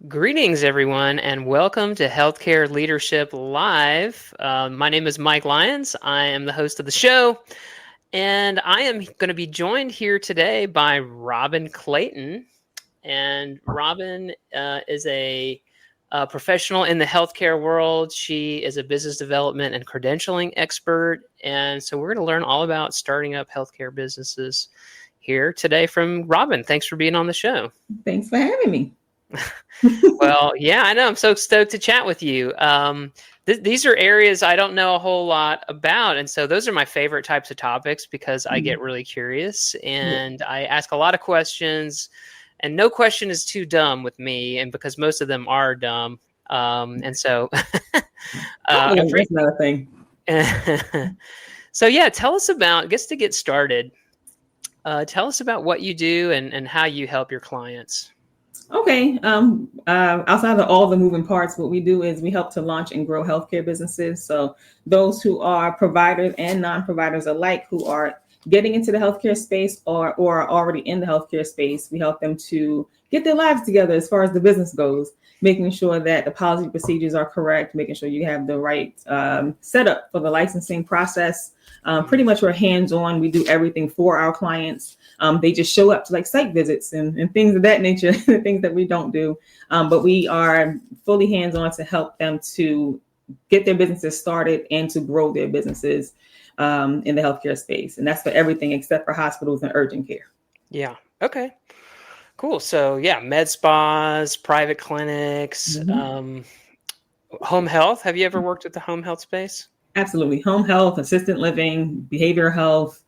Greetings, everyone, and welcome to Healthcare Leadership Live. My name is Mike Lyons. I am the host of the show, and I am going to be joined here today by Robin Clayton. And Robin is a professional in the healthcare world. She is a business development and credentialing expert. And so we're going to learn all about starting up healthcare businesses here today from Robin. Thanks for being on the show. Thanks for having me. Well, yeah, I know. I'm so stoked to chat with you. These are areas I don't know a whole lot about. And so those are my favorite types of topics because I get really curious and I ask a lot of questions. And no question is too dumb with me. And because most of them are dumb. And so That's another thing. So, yeah, tell us about, I guess to get started, tell us about what you do and how you help your clients. Okay. Outside of all the moving parts, what we do is we help to launch and grow healthcare businesses. So those who are providers and non-providers alike who are getting into the healthcare space or are already in the healthcare space, we help them to get their lives together as far as the business goes, making sure that the policy procedures are correct, making sure you have the right setup for the licensing process. Pretty much we're hands-on. We do everything for our clients. They just show up to like site visits and things of that nature, things that we don't do. But we are fully hands-on to help them to get their businesses started and to grow their businesses in the healthcare space. And that's for everything except for hospitals and urgent care. Yeah. Okay. Cool. So yeah, med spas, private clinics, home health. Have you ever worked with the home health space? Absolutely. Home health, assisted living, behavioral health,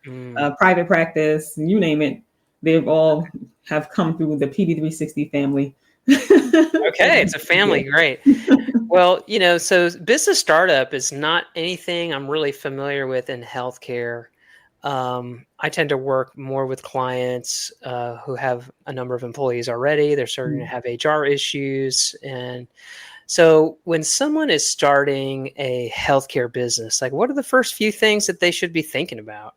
private practice, you name it. They've all have come through the PD360 family. Okay. It's a family. Great. Well, so business startup is not anything I'm really familiar with in healthcare. I tend to work more with clients who have a number of employees already. They're starting to have HR issues. And so when someone is starting a healthcare business, like what are the first few things that they should be thinking about?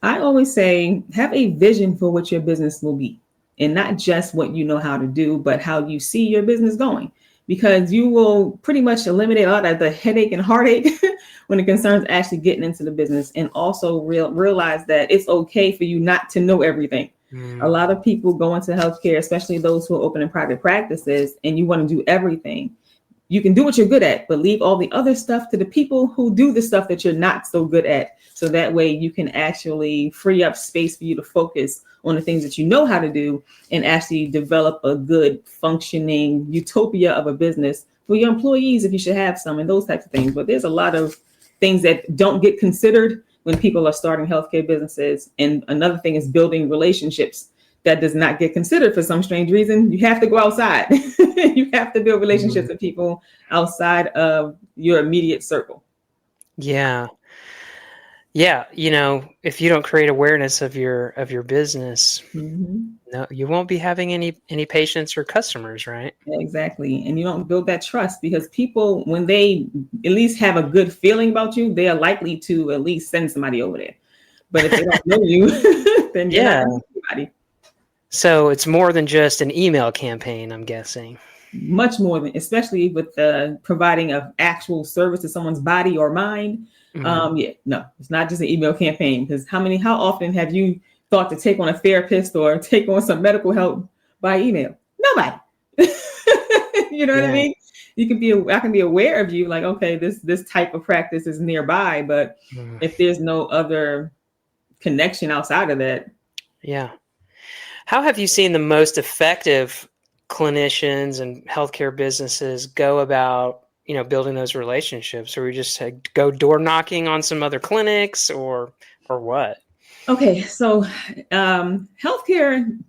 I always say, have a vision for what your business will be, and not just what you know how to do, but how you see your business going. Because you will pretty much eliminate all that the headache and heartache when it concerns actually getting into the business, and also realize that it's okay for you not to know everything. A lot of people go into healthcare, especially those who are opening private practices, and you want to do everything. You can do what you're good at, but leave all the other stuff to the people who do the stuff that you're not so good at. So that way you can actually free up space for you to focus on the things that you know how to do and actually develop a good functioning utopia of a business for your employees if you should have some, and those types of things. But there's a lot of things that don't get considered when people are starting healthcare businesses. And another thing is building relationships. That does not get considered for some strange reason. You have to go outside. You have to build relationships with people outside of your immediate circle. Yeah. Yeah. If you don't create awareness of your business, no, you won't be having any patients or customers, right? Exactly. And you don't build that trust, because people, when they at least have a good feeling about you, they are likely to at least send somebody over there. But if they don't know you, then you're not anybody. So it's more than just an email campaign, I'm guessing. Much more than, especially with providing an actual service to someone's body or mind. No, it's not just an email campaign. Because how often have you thought to take on a therapist or take on some medical help by email? Nobody. You know what I mean? I can be aware of you, like, okay, this type of practice is nearby, but if there's no other connection outside of that. Yeah. How have you seen the most effective clinicians and healthcare businesses go about, building those relationships? Or we just go door knocking on some other clinics or what? Okay, so healthcare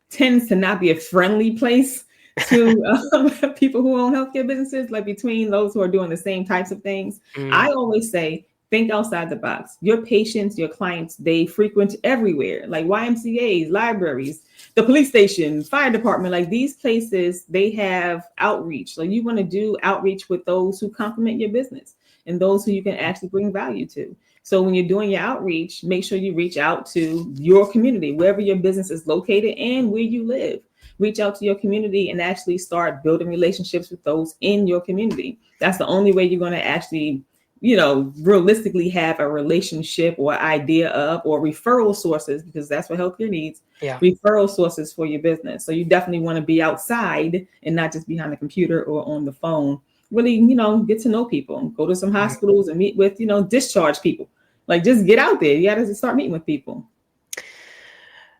tends to not be a friendly place to people who own healthcare businesses, like between those who are doing the same types of things. I always say, think outside the box. Your patients, your clients, they frequent everywhere, like YMCAs, libraries, the police station, fire department. Like these places, they have outreach. So you want to do outreach with those who complement your business and those who you can actually bring value to. So when you're doing your outreach, make sure you reach out to your community, wherever your business is located and where you live. reach out to your community and actually start building relationships with those in your community. That's the only way you're going to actually, realistically have a relationship or idea of, or referral sources, because that's what healthcare needs. Yeah. Referral sources for your business. So you definitely want to be outside and not just behind the computer or on the phone. Really, get to know people. Go to some hospitals and meet with, discharged people. Like, just get out there. You got to start meeting with people.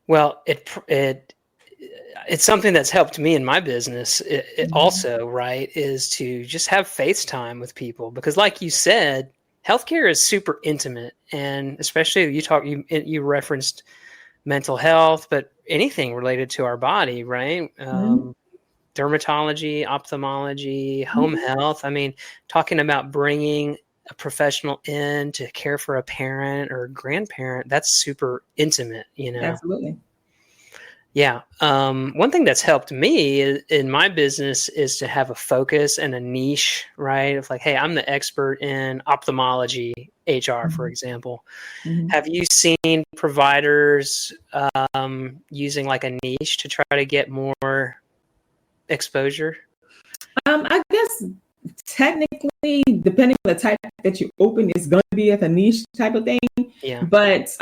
Well, it's something that's helped me in my business. It also, right, is to just have FaceTime with people, because, like you said, healthcare is super intimate, and especially you referenced mental health, but anything related to our body, right? Dermatology, ophthalmology, home health. I mean, talking about bringing a professional in to care for a parent or a grandparent, that's super intimate, Absolutely. Yeah. One thing that's helped me in my business is to have a focus and a niche, right? It's like, hey, I'm the expert in ophthalmology, HR, for example. Have you seen providers using like a niche to try to get more exposure? I guess technically, depending on the type that you open, it's going to be at a niche type of thing. Yeah. But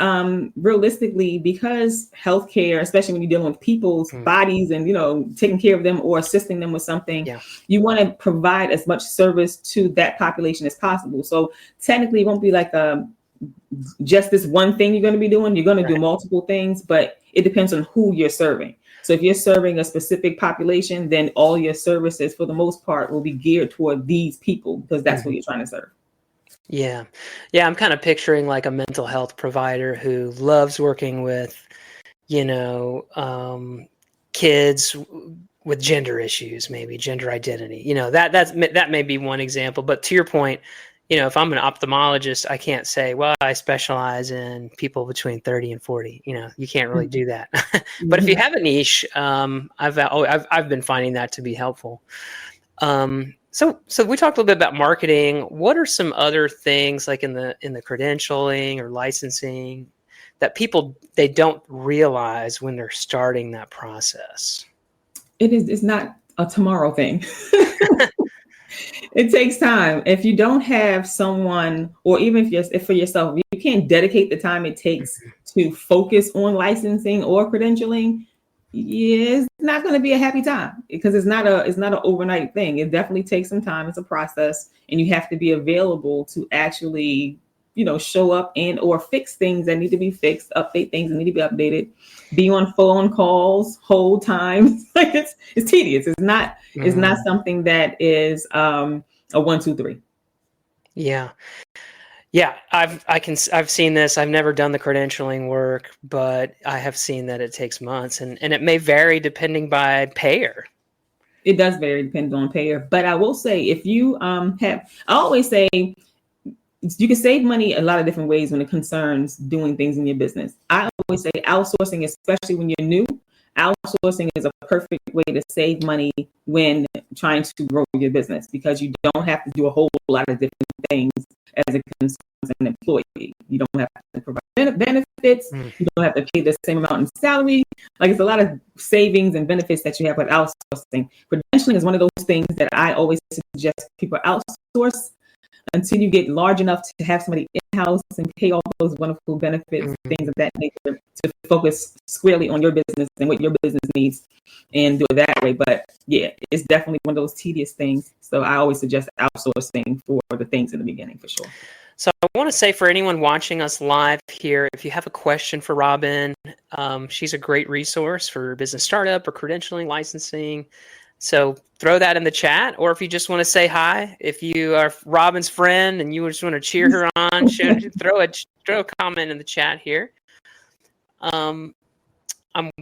realistically, because healthcare, especially when you're dealing with people's bodies and taking care of them or assisting them with something, you want to provide as much service to that population as possible. So technically, it won't be like just this one thing you're going to be doing. You're going to do multiple things, but it depends on who you're serving. So if you're serving a specific population, then all your services, for the most part, will be geared toward these people, because that's who you're trying to serve. Yeah. Yeah. I'm kind of picturing like a mental health provider who loves working with, kids with gender issues, maybe gender identity, that may be one example. But to your point, if I'm an ophthalmologist, I can't say, well, I specialize in people between 30 and 40. You can't really do that. But if you have a niche, I've been finding that to be helpful. So we talked a little bit about marketing. What are some other things, like in the credentialing or licensing, that they don't realize when they're starting that process? It's not a tomorrow thing. It takes time. If you don't have someone, or even if for yourself, you can't dedicate the time it takes to focus on licensing or credentialing, it's not going to be a happy time, because it's not an overnight thing. It definitely takes some time. It's a process, and you have to be available to actually, show up and or fix things that need to be fixed, update things that need to be updated, be on phone calls, hold times. Like, it's tedious. It's not something that is a 1, 2, 3. Yeah. Yeah, I've seen this. I've never done the credentialing work, but I have seen that it takes months, and it may vary depending by payer. It does vary depending on payer. But I will say, if you I always say you can save money a lot of different ways when it concerns doing things in your business. I always say outsourcing, especially when you're new. Outsourcing is a perfect way to save money when trying to grow your business, because you don't have to do a whole lot of different things as it concerns an employee. You don't have to provide benefits. You don't have to pay the same amount in salary. Like, it's a lot of savings and benefits that you have with outsourcing. Credentialing is one of those things that I always suggest people outsource until you get large enough to have somebody in-house and pay all those wonderful benefits, things of that nature, to focus squarely on your business and what your business needs, and do it that way. But yeah, it's definitely one of those tedious things. So I always suggest outsourcing for the things in the beginning, for sure. So I want to say, for anyone watching us live here, if you have a question for Robin, she's a great resource for business startup or credentialing, licensing. So throw that in the chat, or if you just want to say hi, if you are Robin's friend and you just want to cheer her on, throw a comment in the chat here. I'm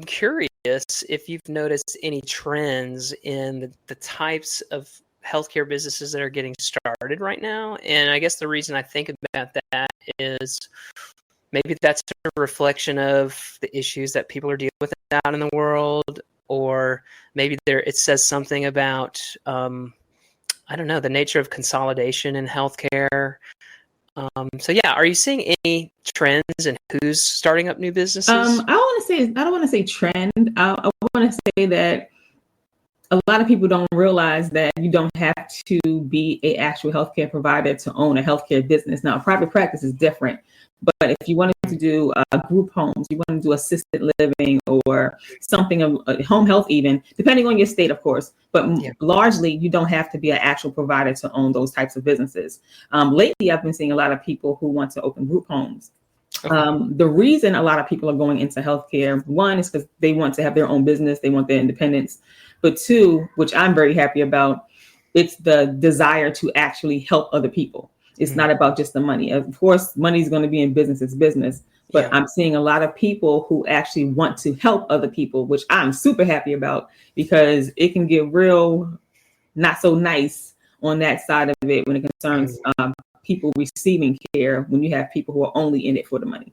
curious if you've noticed any trends in the types of healthcare businesses that are getting started right now. And I guess the reason I think about that is maybe that's a reflection of the issues that people are dealing with out in the world, or maybe it says something about, I don't know, the nature of consolidation in healthcare. So yeah, are you seeing any trends in who's starting up new businesses? I don't want to say trend. I want to say that a lot of people don't realize that you don't have to be a actual healthcare provider to own a healthcare business. Now, private practice is different, but if you wanted to do group homes, you want to do assisted living or something of home health, even depending on your state, of course. But Yeah. largely, you don't have to be an actual provider to own those types of businesses. Lately, I've been seeing a lot of people who want to open group homes. Okay. The reason a lot of people are going into healthcare, one is because they want to have their own business, they want their independence. But two, which I'm very happy about, it's the desire to actually help other people. It's not about just the money. Of course, money is going to be in business, it's business. But Yeah. I'm seeing a lot of people who actually want to help other people, which I'm super happy about because it can get real not so nice on that side of it when it concerns people receiving care when you have people who are only in it for the money.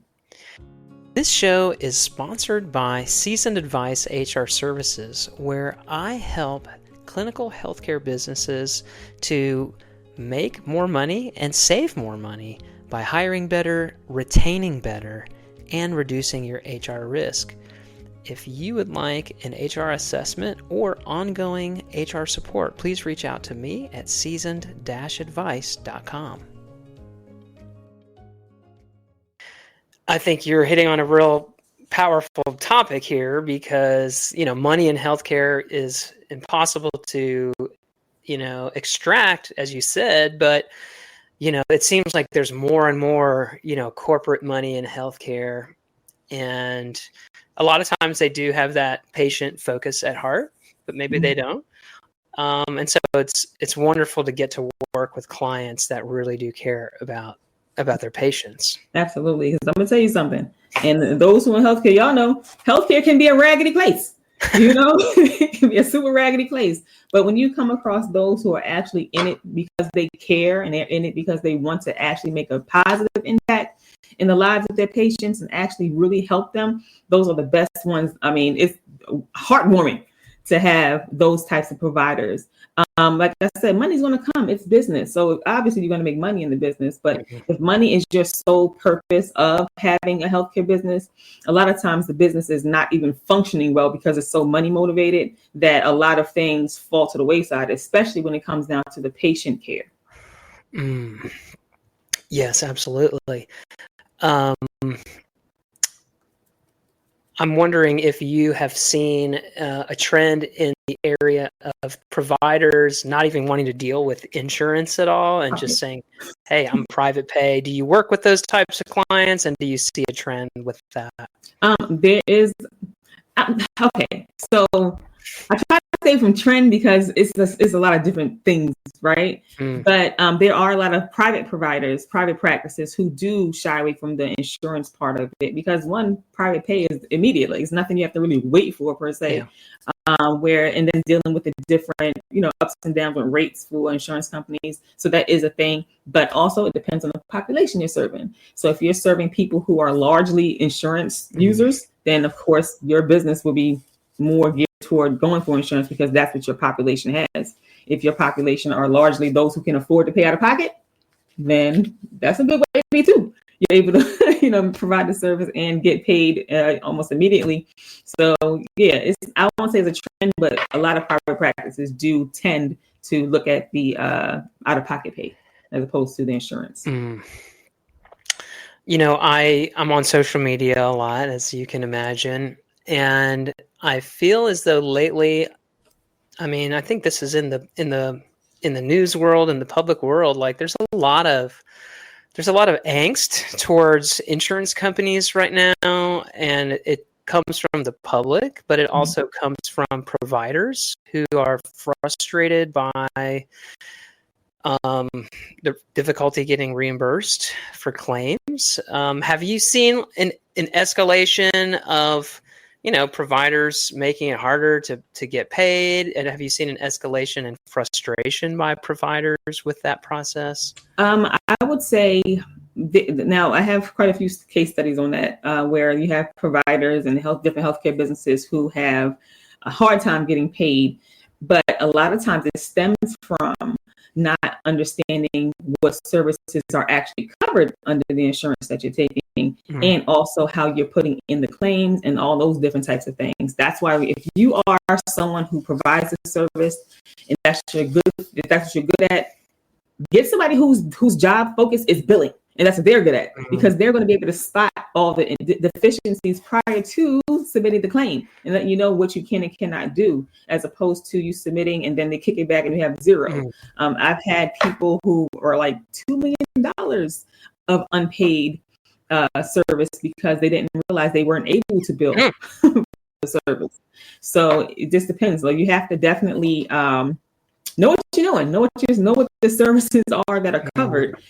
This show is sponsored by Seasoned Advice HR Services, where I help clinical healthcare businesses to make more money and save more money by hiring better, retaining better, and reducing your HR risk. If you would like an HR assessment or ongoing HR support, please reach out to me at seasoned-advice.com. I think you're hitting on a real powerful topic here because, money in healthcare is impossible to, extract, as you said, but, it seems like there's more and more, corporate money in healthcare. And a lot of times they do have that patient focus at heart, but maybe they don't. And so it's wonderful to get to work with clients that really do care about their patients. Absolutely. Because I'm going to tell you something. And those who are in healthcare, y'all know healthcare can be a raggedy place. It can be a super raggedy place. But when you come across those who are actually in it because they care and they're in it because they want to actually make a positive impact in the lives of their patients and actually really help them, those are the best ones. I mean, it's heartwarming to have those types of providers. Like I said, money's going to come. It's business. So obviously you're going to make money in the business. But if money is your sole purpose of having a healthcare business, a lot of times the business is not even functioning well because it's so money motivated that a lot of things fall to the wayside, especially when it comes down to the patient care. Yes, absolutely. I'm wondering if you have seen a trend in the area of providers not even wanting to deal with insurance at all and just saying, hey, I'm private pay. Do you work with those types of clients, and do you see a trend with that? There is, okay, so I try to say from trend because it's a lot of different things, right? But there are a lot of private providers, private practices who do shy away from the insurance part of it because one, private pay is immediately. It's nothing you have to really wait for per se. Yeah. And then dealing with the different, ups and downs with rates for insurance companies. So that is a thing, but also it depends on the population you're serving. So if you're serving people who are largely insurance users, then of course your business will be more geared toward going for insurance because that's what your population has. If your population are largely those who can afford to pay out of pocket, then that's a good way to be too. You're able to, provide the service and get paid almost immediately. So yeah, I won't say it's a trend, but a lot of private practices do tend to look at the out-of-pocket pay as opposed to the insurance. I'm on social media a lot, as you can imagine, and I feel as though lately, I think this is in the news world and the public world, like there's a lot of angst towards insurance companies right now, and it comes from the public, but it also comes from providers who are frustrated by the difficulty getting reimbursed for claims. Have you seen an escalation of providers making it harder to get paid? And have you seen an escalation in frustration by providers with that process? I would say now I have quite a few case studies on that where you have providers and different healthcare businesses who have a hard time getting paid, but a lot of times it stems from not understanding what services are actually covered under the insurance that you're taking, and also how you're putting in the claims and all those different types of things. That's why if you are someone who provides a service and that's if that's what you're good at, get somebody whose job focus is billing, and that's what they're good at, because they're going to be able to spot all the deficiencies prior to submitting the claim and let you know what you can and cannot do, as opposed to you submitting and then they kick it back and you have zero. I've had people who are like $2 million of unpaid service because they didn't realize they weren't able to bill the service. So it just depends. Like, you have to definitely know what you're doing, know what the services are that are covered,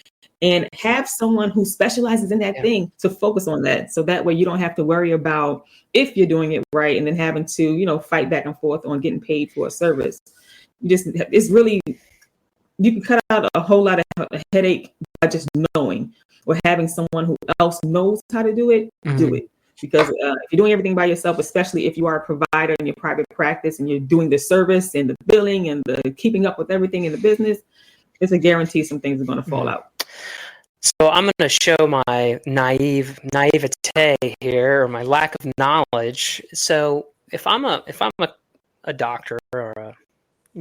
and have someone who specializes in that thing to focus on that. So that way you don't have to worry about if you're doing it right and then having to, fight back and forth on getting paid for a service. It's really, you can cut out a whole lot of headache by just knowing, or having someone who else knows how to do it, do it. Because if you're doing everything by yourself, especially if you are a provider in your private practice and you're doing the service and the billing and the keeping up with everything in the business, it's a guarantee some things are going to fall out. So I'm going to show my naivete here, or my lack of knowledge. So if I'm a doctor, or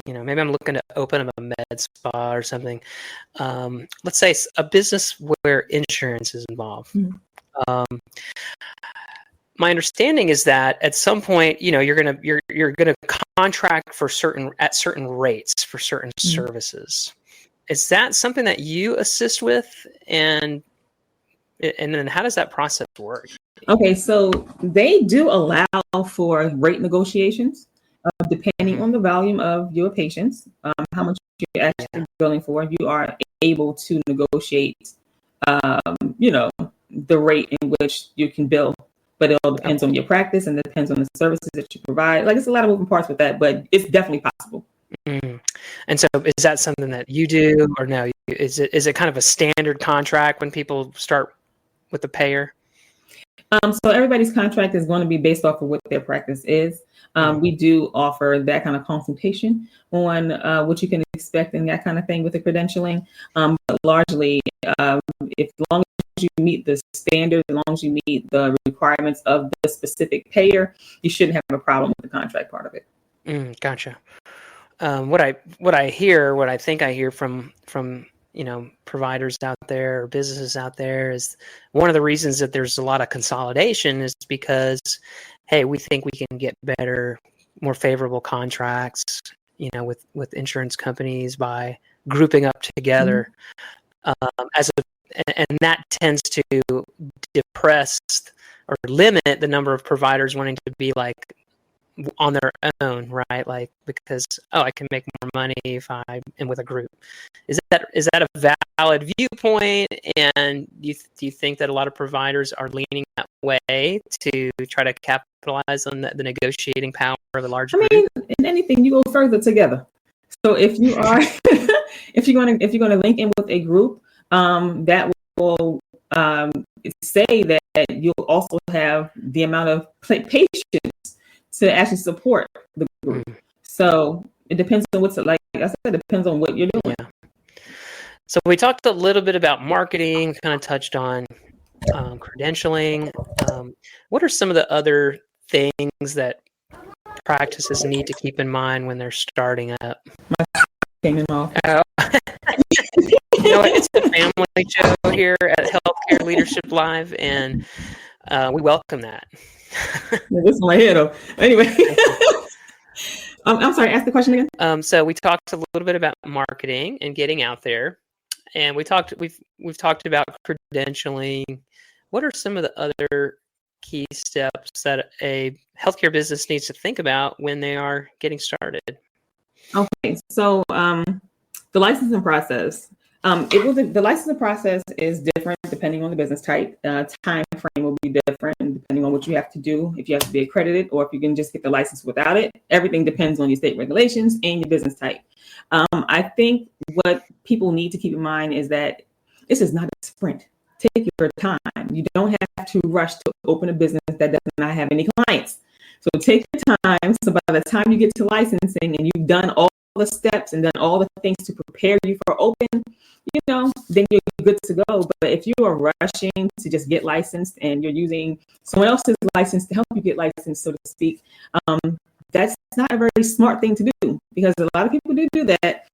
maybe I'm looking to open up a med spa or something. Let's say a business where insurance is involved. My understanding is that at some point, you're gonna contract for certain rates for certain services. Is that something that you assist with, and then how does that process work? Okay, so they do allow for rate negotiations, depending on the volume of your patients, how much you're actually billing for. You are able to negotiate, the rate in which you can bill. But it all depends on your practice and depends on the services that you provide. Like, it's a lot of moving parts with that, but it's definitely possible. And so is that something that you do, or no? Is it kind of a standard contract when people start with the payer? So everybody's contract is going to be based off of what their practice is. We do offer that kind of consultation on what you can expect and that kind of thing with the credentialing. But largely, as long as you meet the standards, as long as you meet the requirements of the specific payer, you shouldn't have a problem with the contract part of it. Gotcha. What I think I hear from providers out there or businesses out there is one of the reasons that there's a lot of consolidation is because, hey, we think we can get better, more favorable contracts, with insurance companies by grouping up together, and that tends to depress or limit the number of providers wanting to be like on their own, right? Like, because I can make more money if I am with a group. Is that a valid viewpoint? And do you think that a lot of providers are leaning that way to try to capitalize on the negotiating power of the larger group? In anything, you go further together. So if you are, if you're going to link in with a group, that will say that you'll also have the amount of patients to actually support the group. So it depends on like I said, it depends on what you're doing. Yeah. So we talked a little bit about marketing, kind of touched on credentialing. What are some of the other things that practices need to keep in mind when they're starting up? Oh. It's a family show here at Healthcare Leadership Live, and we welcome that. This is my head up. Anyway, I'm sorry. Ask the question again. So we talked a little bit about marketing and getting out there, and we've talked about credentialing. What are some of the other key steps that a healthcare business needs to think about when they are getting started? Okay, so the licensing process. The licensing process is different depending on the business type. Time frame will be different depending on what you have to do. If you have to be accredited or if you can just get the license without it. Everything depends on your state regulations and your business type. I think what people need to keep in mind is that this is not a sprint. Take your time. You don't have to rush to open a business that does not have any clients. So take your time. So by the time you get to licensing and you've done all the steps and done all the things to prepare you for open, then you're good to go. But if you are rushing to just get licensed and you're using someone else's license to help you get licensed, so to speak, that's not a very smart thing to do, because a lot of people do that.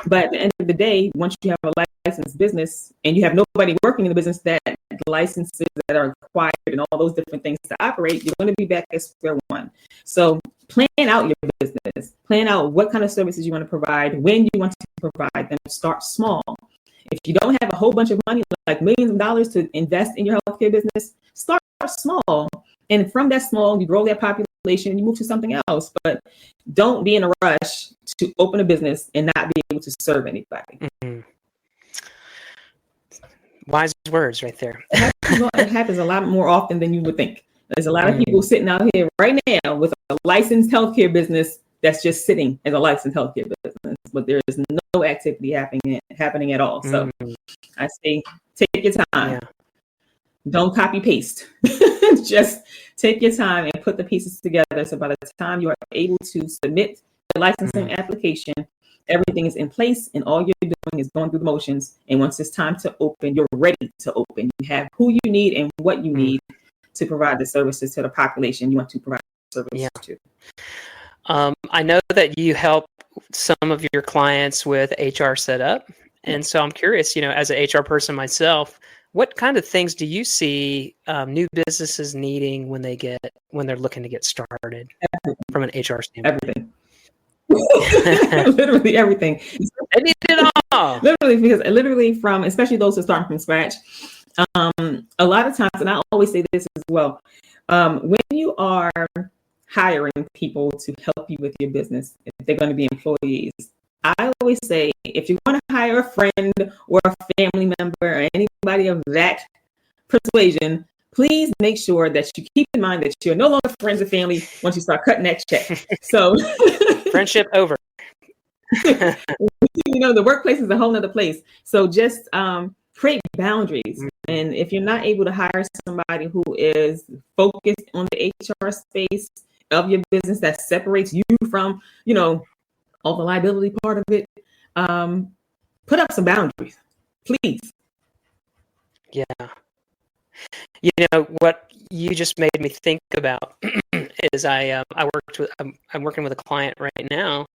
But at the end of the day, once you have a licensed business and you have nobody working in the business, that licenses that are required and all those different things to operate, you're going to be back at square one. So plan out your business, plan out what kind of services you want to provide, when you want to provide them. Start small. If you don't have a whole bunch of money, like millions of dollars to invest in your healthcare business, start small. And from that small, you grow that population and you move to something else. But don't be in a rush to open a business and not be able to serve anybody. Wise words right there. It happens a lot more often than you would think. There's a lot of people sitting out here right now with a licensed healthcare business that's just sitting as a licensed healthcare business, but there is no activity happening at all. So I say, take your time. Yeah. Don't copy paste. Just take your time and put the pieces together. So by the time you are able to submit the licensing application, everything is in place and all you're doing is going through the motions. And once it's time to open, you're ready to open. You have who you need and what you need to provide the services to the population you want to provide services to. I know that you help some of your clients with HR setup. And so I'm curious, as an HR person myself, what kind of things do you see new businesses needing when they're looking to get started from an HR standpoint? Everything. Literally everything. They need it all. Literally from, especially those who start from scratch. A lot of times, and I always say this as well, when you are hiring people to help you with your business, if they're going to be employees, I always say, if you want to hire a friend or a family member or anybody of that persuasion, please make sure that you keep in mind that you're no longer friends or family once you start cutting that check. So friendship over. The workplace is a whole nother place. So just create boundaries. And if you're not able to hire somebody who is focused on the HR space of your business that separates you from, all the liability part of it, put up some boundaries, please. Yeah. What you just made me think about is I'm working with a client right now.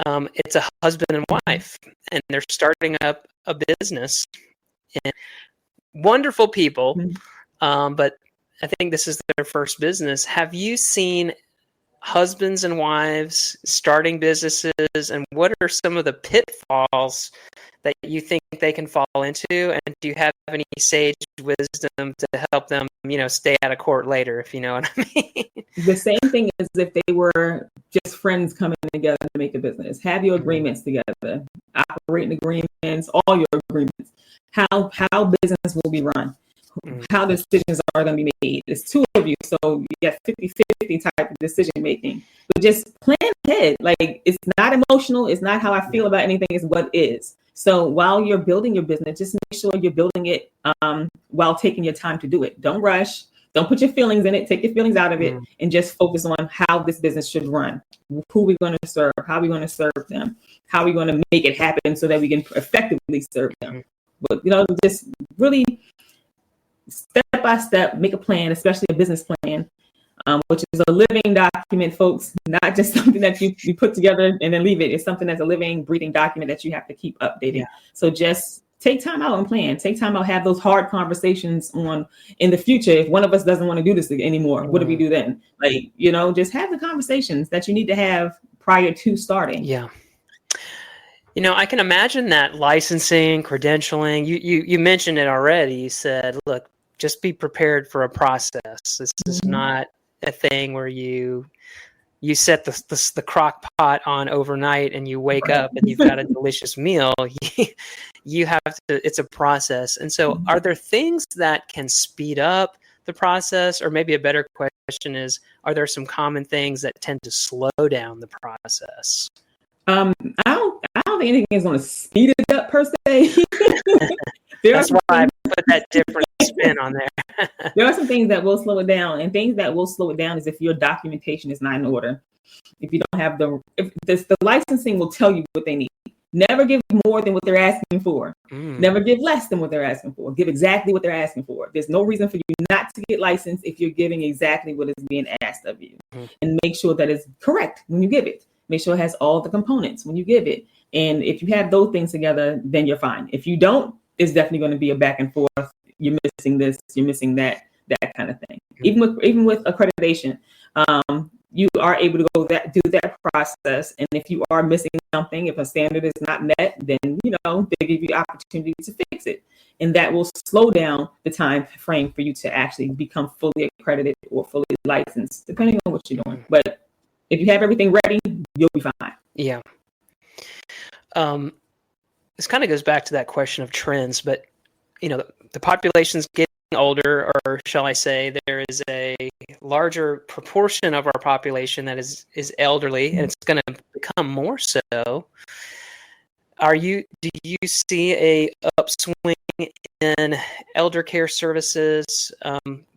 It's a husband and wife, and they're starting up a business. And wonderful people, but I think this is their first business. Have you seen husbands and wives starting businesses, and what are some of the pitfalls that you think they can fall into? And do you have any sage wisdom to help them, stay out of court later, if you know what I mean? The same thing as if they were just friends coming together to make a business. Have your agreements together, operating agreements, all your agreements, how business will be run, how decisions are going to be made. It's two of you, so you get 50-50 type of decision making. But just plan ahead. Like, it's not emotional. It's not how I feel about anything. It's what is. So while you're building your business, just make sure you're building it while taking your time to do it. Don't rush. Don't put your feelings in it. Take your feelings out of it and just focus on how this business should run. Who we're going to serve, how we're going to serve them, how we're going to make it happen so that we can effectively serve them. But, just really step by step, make a plan, especially a business plan, which is a living document, folks, not just something that you put together and then leave it. It's something that's a living, breathing document that you have to keep updating. So just take time out and plan. Take time out, have those hard conversations in the future. If one of us doesn't want to do this anymore, what do we do then? Just have the conversations that you need to have prior to starting. Yeah. I can imagine that licensing, credentialing, you mentioned it already. You said, look, just be prepared for a process. This is not a thing where you set the crock pot on overnight and you wake up and you've got a delicious meal. You have to, it's a process. And so are there things that can speed up the process? Or maybe a better question is, are there some common things that tend to slow down the process? I don't think anything is going to speed it up per se. That's why I put that different spin on there. There are some things that will slow it down, and things that will slow it down is if your documentation is not in order. If you don't have the licensing will tell you what they need. Never give more than what they're asking for. Never give less than what they're asking for. Give exactly what they're asking for. There's no reason for you not to get licensed if you're giving exactly what is being asked of you. And make sure that it's correct when you give it. Make sure it has all the components when you give it. And if you have those things together, then you're fine. If you don't, it's definitely going to be a back and forth. You're missing this, you're missing that kind of thing. Even with accreditation, you are able to do that process. And if you are missing something, if a standard is not met, then they give you opportunity to fix it, and that will slow down the time frame for you to actually become fully accredited or fully licensed, depending on what you're doing. But if you have everything ready, you'll be fine. Yeah. This kind of goes back to that question of trends, but the population's getting older, or shall I say, there is a larger proportion of our population that is elderly, and it's going to become more so. Do you see a upswing in elder care services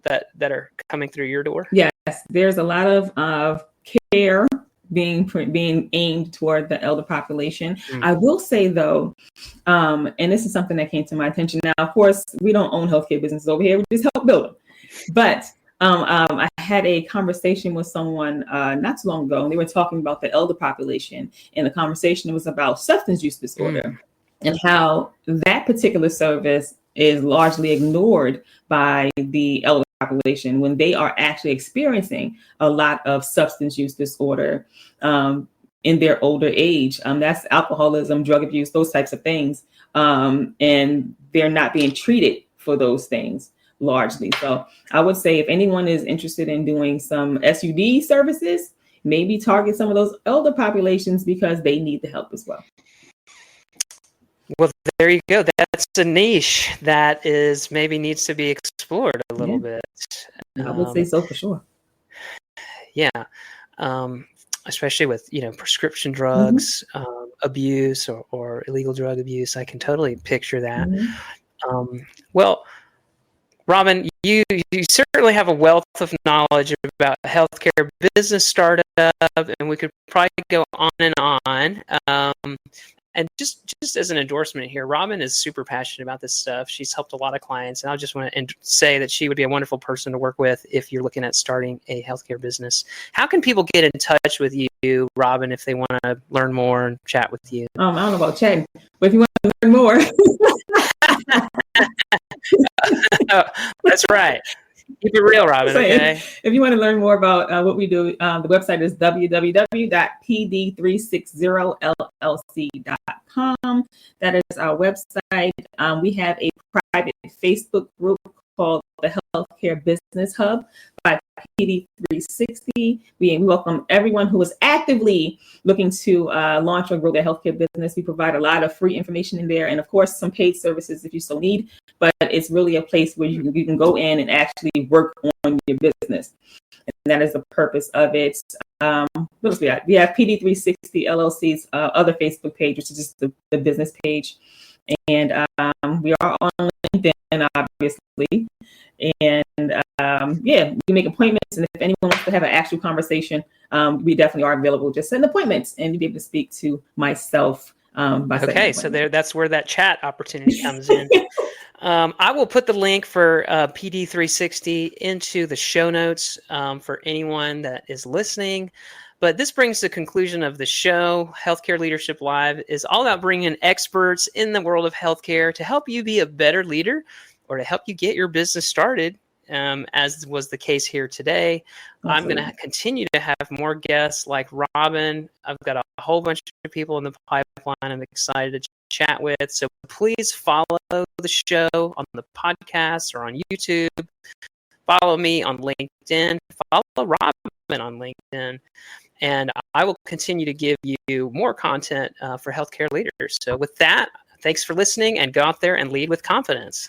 that are coming through your door? Yes, there's a lot of care being aimed toward the elder population. I will say though, and this is something that came to my attention. Now, of course, we don't own healthcare businesses over here; we just help build them. But I had a conversation with someone not too long ago, and they were talking about the elder population, and the conversation was about substance use disorder and how that particular service is largely ignored by the elder population when they are actually experiencing a lot of substance use disorder in their older age. That's alcoholism, drug abuse, those types of things. And they're not being treated for those things largely. So I would say if anyone is interested in doing some SUD services, maybe target some of those elder populations because they need the help as well. Well, there you go. That's a niche that maybe needs to be explored a little bit. I would say so for sure. Yeah. Especially with, prescription drugs, abuse or illegal drug abuse. I can totally picture that. Well, Robin, you certainly have a wealth of knowledge about healthcare business startup, and we could probably go on and on. And just as an endorsement here, Robin is super passionate about this stuff. She's helped a lot of clients, and I just want to say that she would be a wonderful person to work with if you're looking at starting a healthcare business. How can people get in touch with you, Robin, if they want to learn more and chat with you? I don't know about chatting, but if you want to learn more. That's right. Keep it real, Robin, okay? If you want to learn more about what we do, the website is www.pd360llc.com. That is our website. We have a private Facebook group called the Healthcare Business Hub by PD360. We welcome everyone who is actively looking to launch or grow their healthcare business. We provide a lot of free information in there, and of course, some paid services if you so need. But it's really a place where you can go in and actually work on your business, and that is the purpose of it. What else we got? We have PD360 LLC's other Facebook page, which is just the business page, and we are on LinkedIn, obviously. And we make appointments, and if anyone wants to have an actual conversation, we definitely are available. Just send appointments, and you'll be able to speak to myself. Okay, so that's where that chat opportunity comes in. I will put the link for PD360 into the show notes for anyone that is listening. But this brings the conclusion of the show. Healthcare Leadership Live is all about bringing experts in the world of healthcare to help you be a better leader or to help you get your business started, as was the case here today. Absolutely. I'm going to continue to have more guests like Robin. I've got a whole bunch of people in the pipeline I'm excited to chat with. So please follow the show on the podcast or on YouTube. Follow me on LinkedIn. Follow Robin on LinkedIn. And I will continue to give you more content for healthcare leaders. So with that, thanks for listening, and go out there and lead with confidence.